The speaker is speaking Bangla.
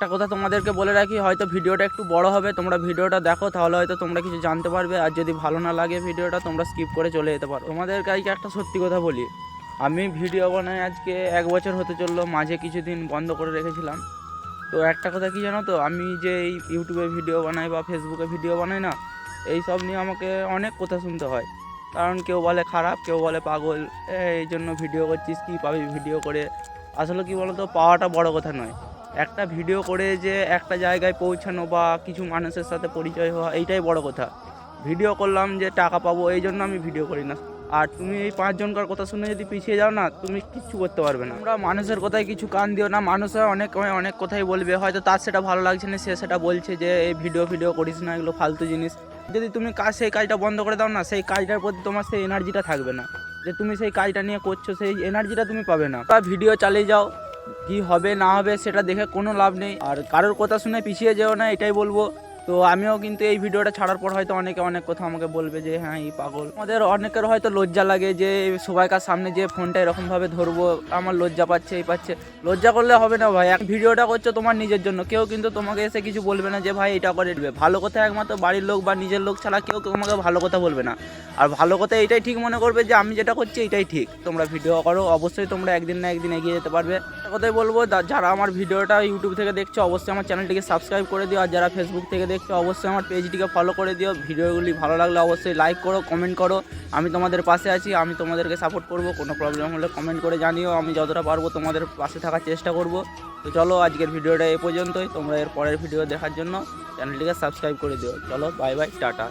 একটা কথা তোমাদেরকে বলে রাখি, হয়তো ভিডিওটা একটু বড় হবে, তোমরা ভিডিওটা দেখো তাহলে হয়তো তোমরা কিছু জানতে পারবে, আর যদি ভালো না লাগে ভিডিওটা তোমরা স্কিপ করে চলে যেতে পারো। তোমাদেরকে আজকে একটা সত্যি কথা বলি, আমি ভিডিও বানাই আজকে 1 বছর হতে চললো, মাঝে কিছুদিন বন্ধ করে রেখেছিলাম। তো একটা কথা কি জানো তো, আমি যে এই ইউটিউবে ভিডিও বানাই বা ফেসবুকে ভিডিও বানাই না, এই সব নিয়ে আমাকে অনেক কথা শুনতে হয়। কারণ কেউ বলে খারাপ, কেউ বলে পাগল, এই জন্য ভিডিও করছিস, কী পাবি ভিডিও করে। আসলে কি বলতো, পাওয়াটা বড় কথা নয়, একটা ভিডিও করে যে একটা জায়গায় পৌঁছানো বা কিছু মানুষের সাথে পরিচয় হওয়া, এইটাই বড় কথা। ভিডিও করলাম যে টাকা পাবো, এই জন্য আমি ভিডিও করি না। আর তুমি এই 5জনকার কথা শুনে যদি পিছিয়ে যাও না, তুমি কিচ্ছু করতে পারবে না। তোমরা মানুষের কথায় কিছু কান দিও না, মানুষের অনেক কথাই বলবে, হয়তো তার সেটা ভালো লাগছে না, সে সেটা বলছে যে এই ভিডিও করিস না, এগুলো ফালতু জিনিস। যদি তুমি সেই কাজটা বন্ধ করে দাও না, সেই কাজটার প্রতি তোমার সেই এনার্জিটা থাকবে না, যে তুমি সেই কাজটা নিয়ে করছো, সেই এনার্জিটা তুমি পাবে না। বা ভিডিও চালিয়ে যাও, কি হবে না হবে সেটা দেখে কোনো লাভ নেই, আর কারোর কথা শুনে পিছিয়ে যেও না, এটাই বলবো। তো আমিও কিন্তু এই ভিডিওটা ছাড়ার পর হয়তো অনেকে অনেক কথা আমাকে বলবে যে হ্যাঁ এই পাগল। আমাদের অনেকের হয়তো লজ্জা লাগে যে সবাইকার সামনে যে ফোনটা এরকমভাবে ধরবো, আমার লজ্জা পাচ্ছে, এই পাচ্ছে। লজ্জা করলে হবে না ভাই, এক ভিডিওটা করছো তোমার নিজের জন্য, কেউ কিন্তু তোমাকে এসে কিছু বলবে না যে ভাই এটা করে দিবে। ভালো কথা একমাত্র বাড়ির লোক বা নিজের লোক ছাড়া কেউ তোমাকে ভালো কথা বলবে না। আর ভালো কথা এইটাই ঠিক মনে করবে যে আমি যেটা করছি এটাই ঠিক। তোমরা ভিডিও করো, অবশ্যই তোমরা একদিন না একদিন এগিয়ে যেতে পারবে। একটা কথাই বলবো, যারা আমার ভিডিওটা ইউটিউব থেকে দেখছো অবশ্যই আমার চ্যানেলটিকে সাবস্ক্রাইব করে দিও, আর যারা ফেসবুক থেকে দেখছো অবশ্যই আমার পেজটিকে ফলো করে দিও। ভিডিওগুলি ভালো লাগলে অবশ্যই লাইক করো, কমেন্ট করো। আমি তোমাদের পাশে আছি, আমি তোমাদেরকে সাপোর্ট করব। কোনো প্রবলেম হলে কমেন্ট করে জানিও, আমি যতটা পারবো তোমাদের পাশে থাকার চেষ্টা করব। তো চলো আজকের ভিডিওটা এ পর্যন্তই। তোমরা এর পরের ভিডিও দেখার জন্য চ্যানেলটিকে সাবস্ক্রাইব করে দিও। চলো বাই বাই, টাটা।